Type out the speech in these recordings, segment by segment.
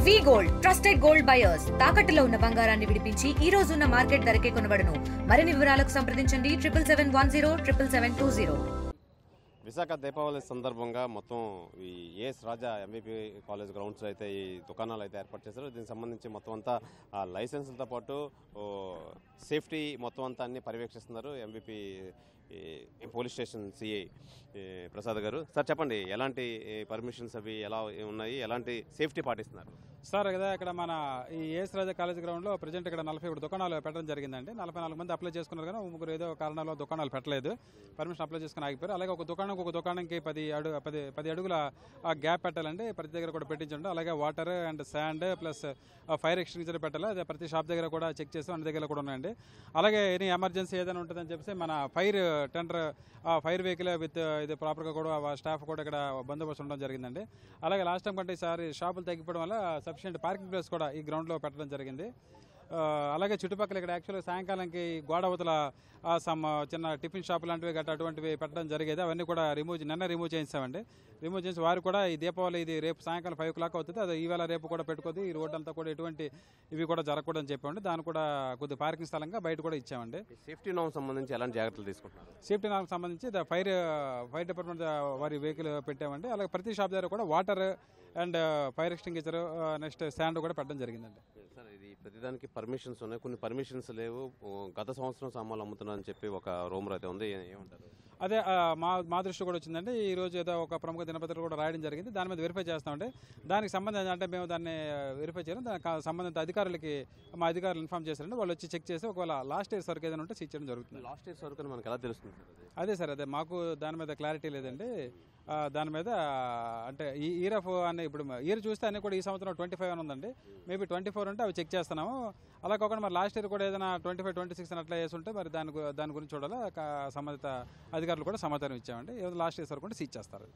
వి gold trusted gold buyers తాకట్టులో ఉన్న బంగారాన్ని విడిపించి ఈ రోజు ఉన్న మార్కెట్ ధరకే కొనబడును. మరిన్ని వివరాలకు సంప్రదించండి 77107720. విశాఖ దీపావళి సందర్భంగా మొత్తం ఈ ఏఎస్ రాజా ఎంవిపి కాలేజ్ గ్రౌండ్స్ అయితే ఈ దుకాణాలు అయితే ఏర్పాటు చేశారు. దీనికి సంబంధించి మొత్తం అంతా లైసెన్సులతో పాటు సేఫ్టీ మొత్తం అంతా అన్ని పర్యవేక్షిస్తున్నారు MVP police station CI Prasad garu. Sir చెప్పండి, ఎలాంటి పర్మిషన్స్ అవి ఎలా ఉన్నాయి, ఎలాంటి సేఫ్టీ పాటిస్తున్నారు? సార్ కదా ఇక్కడ మన ఈ ఏఎస్ రాజా కాలేజ్ గ్రౌండ్లో ప్రజెంట్ ఇక్కడ 41 దుకాణాలు పెట్టడం జరిగిందండి. 44 మంది అప్లై చేసుకున్నారు కానీ ముగ్గురు ఏదో కారణాల దుకాణాలు పెట్టలేదు, పర్మిషన్ అప్లై చేసుకుని ఆగిపోయారు. అలాగే ఒక దుకాణంకి 10 అడుగుల గ్యాప్ పెట్టాలండి, ప్రతి దగ్గర కూడా పెట్టించండి. అలాగే water and sand plus fire extinguisher పెట్టాలి, అదే ప్రతి షాప్ దగ్గర కూడా చెక్ చేసి అన్ని దగ్గర కూడా ఉన్నాయండి. అలాగే ఎనీ ఎమర్జెన్సీ ఏదైనా ఉంటుందని చెప్పేసి మన fire tender fire vehicle with ఇది ప్రాపర్గా కూడా స్టాఫ్ కూడా ఇక్కడ బందోబస్తు ఉండడం జరిగిందండి. అలాగే లాస్ట్ టైం కంటే ఈసారి షాపులు తగ్గిపోవడం వల్ల సఫిషియెంట్ పార్కింగ్ ప్లేస్ కూడా ఈ గ్రౌండ్లో పెట్టడం జరిగింది. అలాగే చుట్టుపక్కల ఇక్కడ యాక్చువల్గా సాయంకాలంకి గోడ అవతల సమ్ చిన్న టిఫిన్ షాప్ లాంటివి గట్రా అటువంటివి పెట్టడం జరిగేది. అవన్నీ కూడా నిన్న రిమూవ్ చేయించామండి. రిమూవ్ చేసి వారు కూడా ఈ దీపావళి ఇది రేపు సాయంకాలం 5 o'clock అవుతుంది, అది ఈవేళ రేపు కూడా పెట్టుకోదు, ఈ రోడ్ అంతా కూడా ఎటువంటి ఇవి కూడా జరగకూడదని చెప్పామండి. దాన్ని కూడా కొద్ది పార్కింగ్ స్థలంగా బయట కూడా ఇచ్చామండి. సేఫ్టీ నామ్ సంబంధించి ఎలాంటి జాగ్రత్తలు తీసుకుంటున్నారు? సేఫ్టీ నామ్ సంబంధించి ఫైర్ డిపార్ట్మెంట్ వారి వెహికల్ పెట్టామండి. అలాగే ప్రతి షాప్ దగ్గర కూడా water and fire extinguisher next sand కూడా పెట్టడం జరిగిందండి. సార్ ఇది ప్రతిదానికి పర్మిషన్స్ ఉన్నాయి, కొన్ని పర్మిషన్స్ లేవు. గత సంవత్సరం సామాన్లు అమ్ముతున్నారని చెప్పి ఒక రూమర్ అయితే ఉంది, ఏమంటారు? అదే మా దృష్టి కూడా వచ్చిందండి. ఈ రోజు ఏదో ఒక ప్రముఖ దినపత్రికలు కూడా రాయడం జరిగింది, దాని మీద వెరిఫై చేస్తామండి. దానికి సంబంధించి అంటే మేము దాన్ని వెరిఫై చేయడం, దానికి సంబంధిత అధికారులకి మా అధికారులు ఇన్ఫార్మ్ చేశారండి. వాళ్ళు వచ్చి చెక్ చేసి ఒకవేళ లాస్ట్ ఇయర్ సరుకు ఏదైనా ఉంటే ఇచ్చడం జరుగుతుంది. లాస్ట్ ఇయర్ సరుకు మనకు ఎలా తెలుస్తుంది? అదే సార్, అదే మాకు దాని మీద క్లారిటీ లేదండి. దాని మీద అంటే ఈ ఇయర్ ఆఫ్ అనే ఇప్పుడు ఇయర్ చూస్తే అన్నీ కూడా ఈ సంవత్సరం 25 అని ఉందండి, మేబీ 24 ఉంటే అవి చెక్ చేస్తున్నాము. అలా కాకుండా మరి లాస్ట్ ఇయర్ కూడా ఏదైనా 25, 26 అని అట్లా వేసి ఉంటే మరి దాని గురించి చూడాలి. సంబంధిత అధికారులు కూడా సమాచారం ఇచ్చామండి. ఏదో లాస్ట్ ఇయర్ సరుకు ఉంటే సీజ్ చేస్తారు.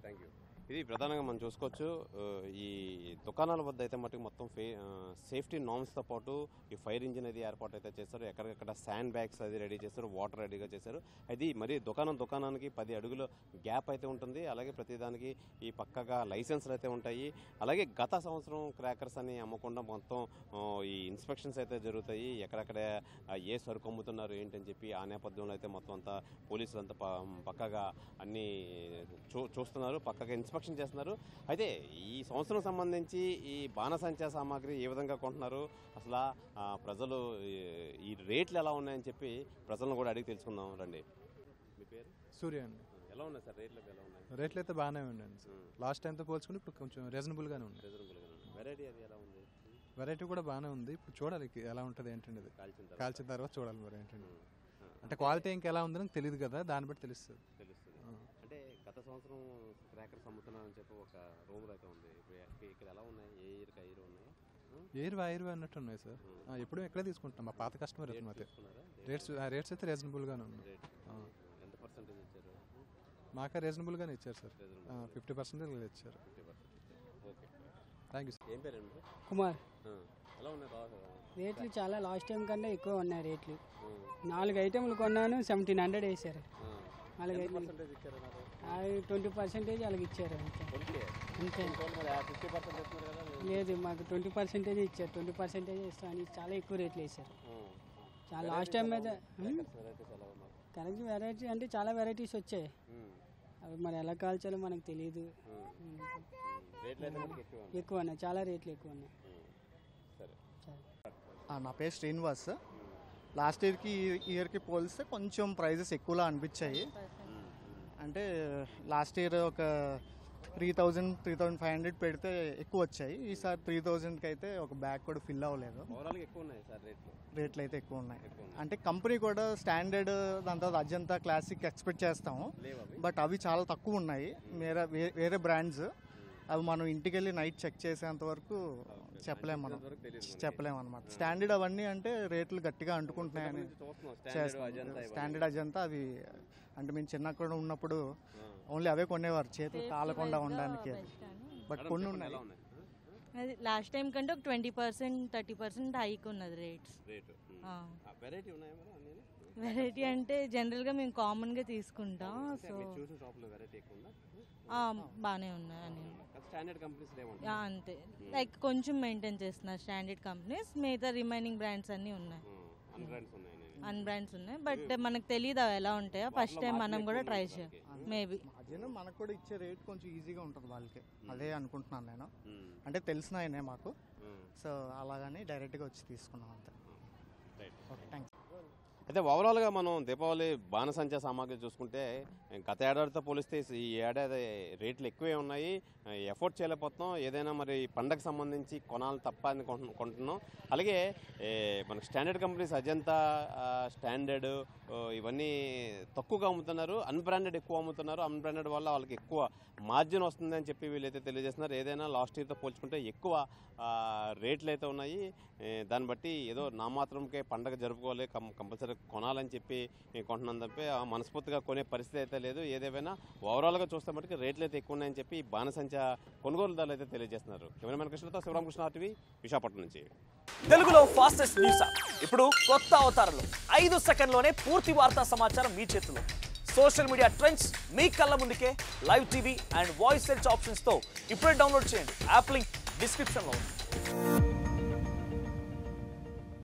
Thank you. ఇది ప్రధానంగా మనం చూసుకోవచ్చు, ఈ దుకాణాల వద్ద అయితే మటుకు మొత్తం సేఫ్టీ నామ్స్తో పాటు ఈ ఫైర్ ఇంజిన్ అది ఏర్పాటు అయితే చేస్తారు. ఎక్కడికక్కడ శాండ్ బ్యాగ్స్ అది రెడీ చేస్తారు, వాటర్ రెడీగా చేశారు. అది మరి దుకాణానికి 10 అడుగుల గ్యాప్ అయితే ఉంటుంది. అలాగే ప్రతిదానికి ఈ పక్కగా లైసెన్స్లు అయితే ఉంటాయి. అలాగే గత సంవత్సరం క్రాకర్స్ అని అమ్మకుండా మొత్తం ఈ ఇన్స్పెక్షన్స్ అయితే జరుగుతాయి. ఎక్కడెక్కడ ఏ సరుకు అమ్ముతున్నారు ఏంటని చెప్పి ఆ నేపథ్యంలో అయితే మొత్తం అంతా పోలీసులు అంతా పక్కగా అన్నీ చూస్తున్నారు, పక్కగా ఇన్స్పెక్షన్ చేస్తున్నారు. అయితే ఈ సంవత్సరం సంబంధించి ఈ బాణసంచా సామాగ్రి ఏ విధంగా కొంటున్నారు, అసలు ప్రజలు ఈ రేట్లు ఎలా ఉన్నాయని చెప్పి ప్రజలను కూడా అడిగి తెలుసుకుందాం రండి. మీ పేరు? సూర్య అండి. ఎలా ఉన్నాయి సార్ రేట్లు? ఎలా ఉన్నాయి? రేట్లు అయితే బాగానే ఉన్నాయండి సార్. లాస్ట్ టైంతో పోల్చుకుంటే ఇప్పుడు కొంచెం రీజనబుల్గానే ఉంది. వెరైటీ అది ఎలా ఉంది? వెరైటీ కూడా బాగానే ఉంది. ఇప్పుడు చూడాలి ఎలా ఉంటుంది ఏంటండి, అది కాల్చిన తర్వాత చూడాలి మరి ఏంటండి. అంటే క్వాలిటీ ఇంకెలా ఉందని తెలియదు కదా, దాన్ని బట్టి తెలుస్తుంది. అంటే గత సంవత్సరం క్రాకర్స్ అమ్ముతున్నారని చెప్పి ఒక రూమర్ అయితే ఉంది, ఇక్కడ ఎలా ఉన్నాయి? ఏ ఇయర్ ఉన్నాయి? ఎయిర్ అన్నట్టు ఉన్నాయి సార్. ఎప్పుడు ఎక్కడే తీసుకుంటున్నాం, మా పాత కస్టమర్ అయితే రేట్స్ అయితే రీజనబుల్గానే ఉన్నాయి. ఎంత పర్సెంటేజ్ ఇచ్చారు? మాకే రీజనబుల్గానే ఇచ్చారు సార్, 50% ఇచ్చారు. Okay, thank you sir. ఏం పేరండి? కుమార్. ఎలా ఉన్నాయి రేట్లు? చాలా లాస్ట్ టైం కన్నా ఎక్కువ ఉన్నాయి రేట్లు. 4 ఐటెంలు కొన్నాను, 1700 వేసారు. 4 ఐటెంలు 20% అలాగే ఇచ్చారు. అంతే. లేదు, మాకు 20% ఇచ్చారు. 20% ఇస్తాను, చాలా ఎక్కువ రేట్లు వేసారు. చాలా లాస్ట్ టైం మీద కరెక్ట్ వెరైటీ అంటే చాలా వెరైటీస్ వచ్చాయి, అవి మరి ఎలా కాల్చాలో మనకు తెలియదు. ఎక్కువ ఉన్నాయి, చాలా రేట్లు ఎక్కువ ఉన్నాయి. నా పేరు శ్రీనివాస్. లాస్ట్ ఇయర్కి ఈ ఇయర్కి పోలిస్తే కొంచెం ప్రైజెస్ ఎక్కువలా అనిపించాయి. అంటే లాస్ట్ ఇయర్ ఒక 3,500 పెడితే ఎక్కువ వచ్చాయి. ఈసారి 3,000కి అయితే ఒక బ్యాగ్ కూడా ఫిల్ అవ్వలేదు. రేట్లు అయితే ఎక్కువ ఉన్నాయి. అంటే కంపెనీ కూడా స్టాండర్డ్, దాని తర్వాత అజంతా క్లాసిక్ ఎక్స్పెక్ట్ చేస్తాము, బట్ అవి చాలా తక్కువ ఉన్నాయి. వేరే బ్రాండ్స్ అవి మనం ఇంటికి వెళ్ళి నైట్ చెక్ చేసేంత వరకు చెప్పలేము అనమాట. స్టాండర్డ్ అవన్నీ అంటే రేట్లు గట్టిగా అంటుకుంటున్నాయని స్టాండర్డ్ అజంతా అవి అంటే మేము చిన్నక్కడ ఉన్నప్పుడు ఓన్లీ అవే కొనేవారు, చేతులు కాలకుండా ఉండడానికి. బట్ కొన్ని ఉన్నాయి. లాస్ట్ టైం కంటే ఒక 20%, 30% హైక్ ఉన్నది రేట్స్. వెరైటీ అంటే జనరల్గా మేము కామన్గా తీసుకుంటాం. సో చూసిన షాప్లో వెరైటీ ఎక్కువ ఉందా? బాగానే ఉన్నాయి అని స్టాండర్డ్ కంపెనీస్ ఏముంటాయి? అంతే, లైక్ కొంచెం మెయింటైన్ చేస్తున్నారు స్టాండర్డ్ కంపెనీస్. మిగతా రిమైనింగ్ బ్రాండ్స్ అన్నీ ఉన్నాయి, అన్ బ్రాండ్స్ ఉన్నాయి. బట్ మనకు తెలియదు అవి ఎలా ఉంటాయో. ఫస్ట్ టైం మనం కూడా ట్రై చేయాలి. మేబీ మనకు కూడా ఇచ్చే రేట్ కొంచెం ఈజీగా ఉంటుంది వాళ్ళకి, అదే అనుకుంటున్నాను నేను. అంటే తెలిసిన ఆయనే మాకు, సో అలాగని డైరెక్ట్గా వచ్చి తీసుకున్నాం అంతే. Okay, thanks. అయితే ఓవరాల్గా మనం దీపావళి బాణసంచా సామాగ్రి చూసుకుంటే గత ఏడాదితో పోలిస్తే ఈ ఏడాది రేట్లు ఎక్కువే ఉన్నాయి. ఎఫోర్డ్ చేయలేకపోతున్నాం. ఏదైనా మరి పండగకు సంబంధించి కొనాలి తప్ప అని కొంటున్నాం. అలాగే మనకు స్టాండర్డ్ కంపెనీస్ అజంతా, స్టాండర్డ్ ఇవన్నీ తక్కువగా అమ్ముతున్నారు. అన్బ్రాండెడ్ ఎక్కువ అమ్ముతున్నారు. అన్బ్రాండెడ్ వల్ల వాళ్ళకి ఎక్కువ మార్జిన్ వస్తుంది అని చెప్పి వీళ్ళైతే తెలియజేస్తున్నారు. ఏదైనా లాస్ట్ ఇయర్తో పోల్చుకుంటే ఎక్కువ రేట్లు అయితే ఉన్నాయి. దాన్ని బట్టి ఏదో నామాత్రంకే పండగ జరుపుకోవాలి, కంపల్సరీ కొనాలని చెప్పి కొంటున్నాను తప్పే మనస్ఫూర్తిగా కొనే పరిస్థితి అయితే లేదు. ఏదేమైనా ఓవరాల్గా చూస్తే మటుకు రేట్లు అయితే ఎక్కువ ఉన్నాయని చెప్పి బాణసంచా కొనుగోలుదారులు అయితే తెలియజేస్తున్నారు. కెమెరామెన్ కృష్ణతో శివరామకృష్ణ టీవీ, విశాఖపట్నం నుంచి. తెలుగులో ఫాస్టెస్ట్ న్యూస్ ఇప్పుడు కొత్త అవతారంలో 5 సెకండ్లోనే పూర్తి వార్తా సమాచారం మీ చేతిలో. సోషల్ మీడియా ట్రెండ్స్ మీ కళ్ళ ముందుకే live TV and voice search ఆప్షన్స్తో ఇప్పుడే డౌన్లోడ్ చేయండి. యాప్ లింక్ డిస్క్రిప్షన్లో ఉంది.